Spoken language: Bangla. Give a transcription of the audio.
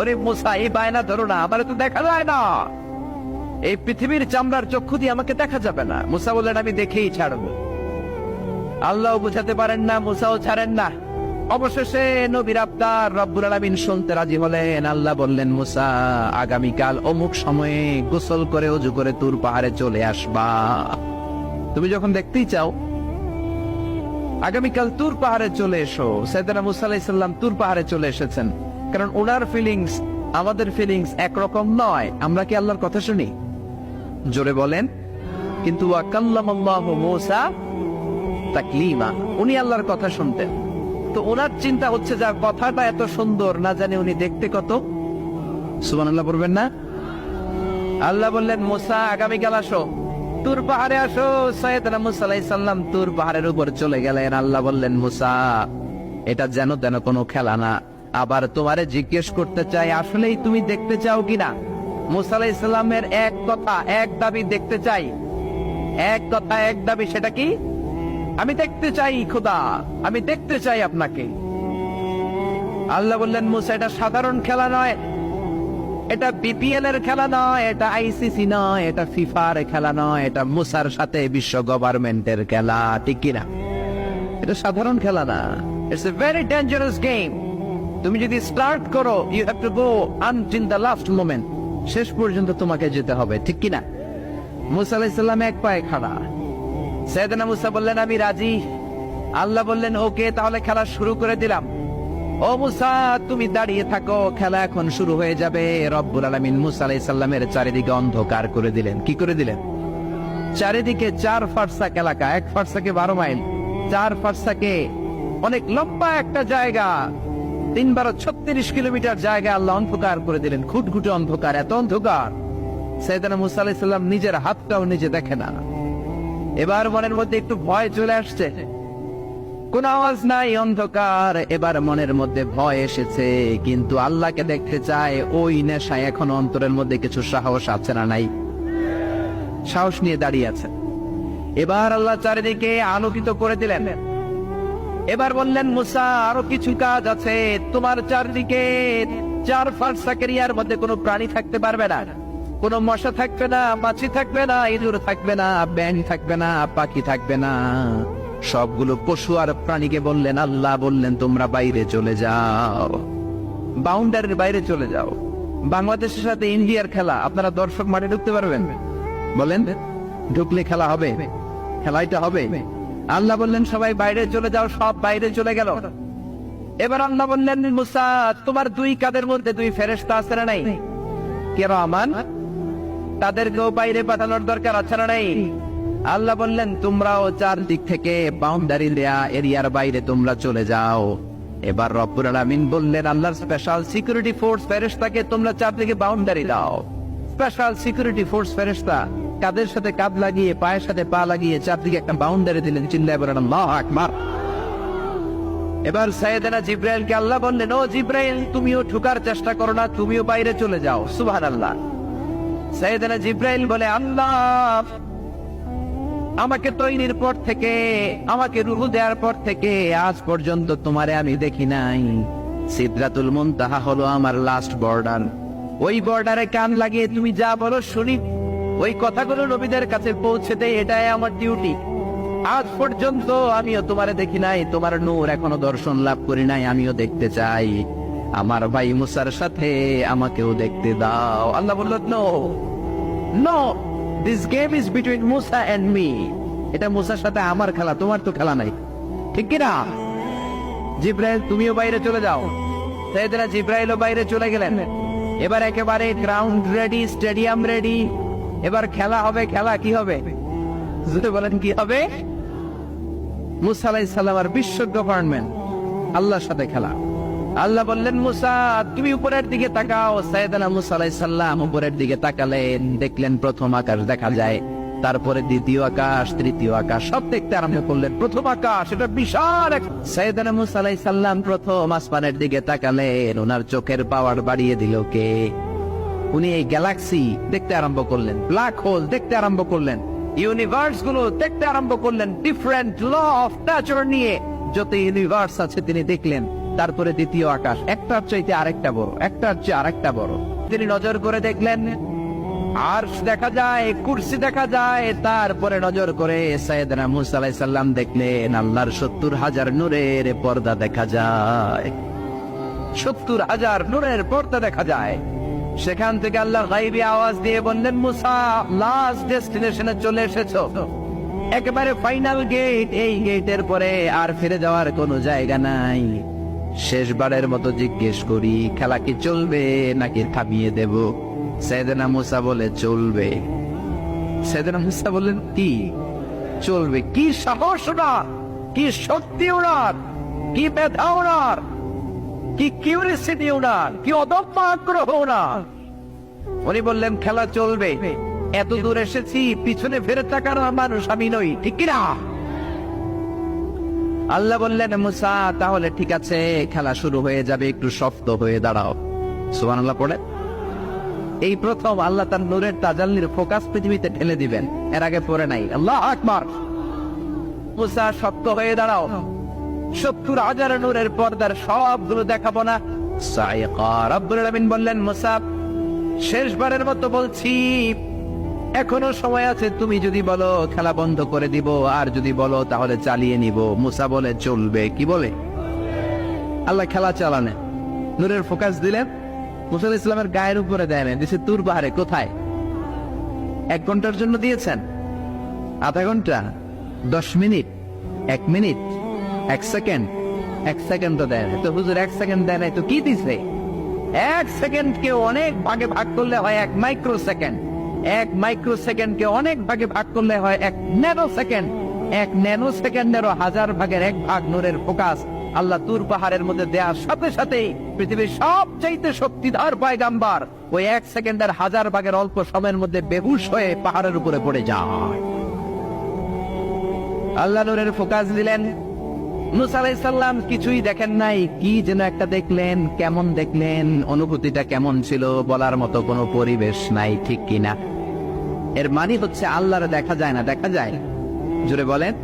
ওরে মুসা, এই বায়না ধরো না, আমার তো দেখা যায় না, এই পৃথিবীর চামড়ার চক্ষু দিয়ে আমাকে দেখা যাবে না। মুসা বললেন, আমি দেখেই ছাড়বো। আল্লাহ বুঝাতে পারেন না, মুসাও ছাড়েন না। অবশেষে নবীর আবদার রব্বুল আলামিন শুনতে রাজি হলেন। আল্লাহ বললেন, মুসা, আগামীকাল অমুক সময়ে গোসল করে ওযু করে তুর পাহাড়ে চলে আসবা। তুমি যখন দেখতেই চাও আগামীকাল তুর পাহাড়ে চলে এসো। সাইয়েদনা মুসা আলাইহিস সালাম তুর পাহাড়ে চলে এসেছেন, কারণ ওনার ফিলিংস আমাদের ফিলিংস একরকম নয়। আমরা কি আল্লাহর কথা শুনি? জোরে বলেন। কিন্তু ওয়া কাল্লামাল্লাহু মুসা তাকলিমা, উনি আল্লাহর কথা শুনতেন। তো ওনার চিন্তা হচ্ছে, যার কথাটা এত সুন্দর, না জানে উনি দেখতে কত। সুবহানাল্লাহ পড়বেন না? আল্লাহ বললেন, মুসা আগামীকাল আসো, তুর পাহাড়ে আসো। সাইয়েদনা মুসা আলাইহিস সালাম তুর পাহাড়ের উপর চলে গেলেন। আল্লাহ বললেন, মুসা, এটা যেন তেন কোনো খেলা না। আবার তোমারে জিজ্ঞেস করতে চাই, আসলেই তুমি দেখতে চাও কিনা? মুসা আলাইহিস সালামের এক কথা এক দাবি, দেখতে চাই। এক কথা এক দাবি, সেটা কি? আমি দেখতে চাই খোদা, আমি দেখতে চাই আপনাকে। আল্লাহ বললেন, মুসা, এটা সাধারণ খেলা নয়, এটা বিপিএল এর খেলা নয়, এটা আইসিসি নয়, এটা ফিফার খেলা নয়, এটা মুসার সাথে বিশ্ব গভর্নমেন্টের খেলা, ঠিক কিনা? এটা সাধারণ খেলা না, it's a very dangerous game. তুমি যদি স্টার্ট করো, you have to go until the last moment, শেষ পর্যন্ত তোমাকে যেতে হবে, ঠিক কিনা? মুসা আলাইহিস সালাম এক পায়ে খাড়া। সাইয়েদনা মুসা বললেন, আমি রাজি। আল্লাহ বললেন, ওকে, তাহলে খেলা শুরু করে দিলাম। ও মুসা, তুমি দাঁড়িয়ে থাকো, খেলা এখন শুরু হয়ে যাবে। রব্বুল আলামিন মুসা আলাইহিস সালামের চারিদিকে অন্ধকার করে দিলেন। কি করে দিলেন? চারিদিকে 4 ফারসাক এলাকা, 1 ফারসাকে 12 মাইল, 4 ফারসাকে অনেক লম্বা একটা জায়গা, 3 × 36 কিলোমিটার জায়গা আল্লাহ অন্ধকার করে দিলেন। ঘুটঘুটে অন্ধকার, এত অন্ধকার সাইয়েদনা মুসা আলাইহিস সালাম নিজের হাতটাও নিজে দেখে না। এবার মনের মধ্যে একটু ভয় চলে আসছে, কোন আওয়াজ নাই, অন্ধকার। এবার মনের মধ্যে ভয় এসেছে, কিন্তু আল্লাহকে দেখতে চায়। ওই নেশায় এখন অন্তরের মধ্যে কিছু সাহস আছে না নাই? সাহস নিয়ে দাঁড়িয়ে আছে। এবার আল্লাহ চারিদিকে আলোকিত করে দিলেন। এবার বললেন, মুসা, আরো কিছু কাজ আছে। তোমার চারদিকে 4 ফারসাক এরিয়ার মধ্যে কোনো প্রাণী থাকতে পারবে না, কোনো মশা থাকবে না, মাছি থাকবে না, ইঁদুর থাকবে না, ব্যাঙ থাকবে না, পাখি থাকবে না। সবগুলো পশু আর প্রাণীকে বললেন, আল্লাহ বললেন, তোমরা বাইরে চলে যাও, বাউন্ডারির বাইরে চলে যাও। বাংলাদেশের সাথে ইন্ডিয়ার খেলা, আপনারা দর্শক মাঠে ঢুকতে পারবেন? বলেন, ঢুকলে খেলা হবে? খেলাইটা হবে? আল্লাহ বললেন, সবাই বাইরে চলে যাও। সব বাইরে চলে গেল। এবার আল্লাহ বললেন, মুসা, তোমার 2 কাঁধের মধ্যে 2 ফেরেশতা আছে না নাই? কিরামান, তাদেরকেও বাইরে পাঠানোর দরকার আছে না নাই? আল্লাহ বললেন, তোমরাও 4 দিক থেকে বাউন্ডারি দেয়া এরিয়ার বাইরে তোমরা চলে যাও। এবার রব্বুল আলামিন বললেন, আল্লাহর স্পেশাল সিকিউরিটি ফোর্স ফেরেশতাকে তোমরা 4 দিকে বাউন্ডারি দাও। স্পেশাল সিকিউরিটি ফোর্স ফেরেশতা কাদের সাথে কাঁধ লাগিয়ে, পায়ের সাথে পা লাগিয়ে 4 দিকে একটা বাউন্ডারি দিলেন। চিল্লায়ে বলেন, আল্লাহু আকবার। এবার সাইয়েদনা জিবরাইলকে আল্লাহ বললেন, ও জিবরাইল, তুমিও ঢোকার চেষ্টা করো না, তুমিও বাইরে চলে যাও। সুবহানাল্লাহ। সাইয়েদনা জিবরাইল বলে, আল্লাহ, আমাকে তৈরির পর থেকে, আমাকে রূহ দেওয়ার পর থেকে আজ পর্যন্ত তোমারে আমি দেখি নাই। সিদরাতুল মুনতাহা হলো আমার লাস্ট বর্ডার। ওই বর্ডারে কান লাগিয়ে তুমি যা বলো শুনি, ওই কথাগুলো নবীদের কাছে পৌঁছে দেয়, এটাই আমার ডিউটি। আজ পর্যন্ত আমিও তোমারে দেখি নাই, তোমার নূর এখনো দর্শন লাভ করি নাই, আমিও দেখতে চাই। আমার ভাই মুসার সাথে আমাকেও দেখতে দাও। আল্লাহ বলল, no no, this game is between Musa and me. এটা মুসার সাথে আমার খেলা, তোমার তো খেলা নাই, ঠিক কিনা? জিবরাইল, তুমিও বাইরে চলে যাও। সাইয়েদনা জিবরাইলও বাইরে চলে গেলেন। এবার একেবারে গ্রাউন্ড রেডি, স্টেডিয়াম রেডি। এবার খেলা হবে। খেলা কি হবে? যদি বলেন কি হবে? মুসা আলাইহিস সালাম আর বিশ্ব গভর্নমেন্ট, আল্লাহর সাথে খেলা। আল্লাহ বললেন, মুসা, তুমি উপরের দিকে তাকাও। সাইয়েদনা মুসা আলাইহিস সালাম উপরের দিকে তাকালেন, দেখলেন প্রথম আকাশ দেখা যায়, তারপরে দ্বিতীয় আকাশ, তৃতীয় আকাশ, সব দেখতে আরম্ভ করলেন। প্রথম আকাশ, এটা বিশাল। সাইয়েদনা মুসা আলাইহিস সালাম প্রথম আসমানের দিকে তাকালেন। ওনার চোখের পাওয়ার বাড়িয়ে দিল কে? উনি এই গ্যালাক্সি দেখতে আরম্ভ করলেন, ব্ল্যাক হোল দেখতে আরম্ভ করলেন, ইউনিভার্স গুলো দেখতে আরম্ভ করলেন। ডিফারেন্ট ল অফ নেচার নিয়ে যত ইউনিভার্স আছে তিনি দেখলেন। তারপরে দ্বিতীয় আকাশ, একটার চাইতে আরেকটা বড়, একটার চেয়ে আরেকটা বড়। তিনি নজর করে দেখলেন আরশ দেখা যায়, কুরসি দেখা যায়, তারপরে নজর করে সাইয়েদনা মূসা আলাইহিস সালাম দেখলেন আল্লাহর 70,000 নূরের পর্দা দেখা যায়, 70,000 নূরের পর্দা দেখা যায়। সেখান থেকে আল্লাহ গায়বী আওয়াজ দিয়ে বললেন, মূসা লাস্ট ডেস্টিনেশনে চলে এসেছো, একেবারে ফাইনাল গেট, এই গেটের পরে আর ফিরে যাওয়ার কোনো জায়গা নাই। শেষবারের মতো জিজ্ঞেস করি, খেলা কি চলবে নাকি থামিয়ে দেব? সাইয়েদনা মূসা বলে চলবে। সাইয়েদনা মূসা বললেন কি চলবে? কি সাহস ওনার, কি শক্তি ওনার, কি মেধা ওনার, কি কিউরিসিটি ওনার, কি অদম্য আগ্রহ ওনার। উনি বললেন খেলা চলবে, এত দূর এসেছি, পিছনে ফেরত তাকানোর মানুষ আমি নই, ঠিক কিনা? আল্লাহ বললেন, মূসা তাহলে ঠিক আছে, খেলা শুরু হয়ে যাবে, একটু শক্ত হয়ে দাঁড়াও। সুবহানাল্লাহ পড়ে। এই প্রথম আল্লাহ তার নূরের তাজাল্লির ফোকাস পৃথিবীতে ঢেলে দিবেন, এর আগে পড়ে নাই। আল্লাহু আকবার। মূসা শক্ত হয়ে দাঁড়াও, 70,000 নূরের পর্দার সবগুলো দেখাবো না। সাইকা রব্বুল আলামিন বললেন, মূসা শেষবারের মতো বলছি, এখনো সময় আছে, তুমি যদি বলো খেলা বন্ধ করে দিব, আর যদি বলো তাহলে চালিয়ে নিব। মূসা বলে চলবে। কি বলে? আল্লাহ খেলা চালানে নূরের ফোকাস দিলেন, মূসা আলাইহিস সালামের গায়ের উপরে দেন, দিছে তুর পাহাড়ে। কোথায়? 1 ঘন্টার জন্য দিয়েছেন, আধা ঘন্টা, 10 মিনিট, 1 মিনিট, 1 সেকেন্ড, 1 সেকেন্ড তো দেন তো হুজুর, 1 সেকেন্ড দেয় নাই তো কি দিছে? 1 সেকেন্ডকে অনেক ভাগে ভাগ করলে হয় 1 মাইক্রো সেকেন্ড, 1 মাইক্রো সেকেন্ডকে অনেক ভাগে ভাগ করলে হয় 1 ন্যানো সেকেন্ড, 1 ন্যানো সেকেন্ডেরও 1000 ভাগের 1 ভাগ নূরের ফোকাস আল্লাহ তুর পাহাড়ের মধ্যে দেওয়ার সাথে সাথে পৃথিবীর সবচাইতে শক্তিধর পয়গাম্বর ওই 1 সেকেন্ডের 1000 ভাগের অল্প সময়ের মধ্যে বেহুশ হয়ে পাহাড়ের উপরে পড়ে যায়। আল্লাহ নূরের ফোকাস দিলেন, মূসা আলাইহিস সালাম কিছুই দেখেন নাই, কি যেন একটা দেখলেন। কেমন দেখলেন? অনুভূতিটা কেমন ছিল বলার মতো কোনো পরিবেশ নাই, ঠিক কিনা? এর মানে হচ্ছে আল্লাহর দেখা যায় না, দেখা যায়? জোরে বলেন।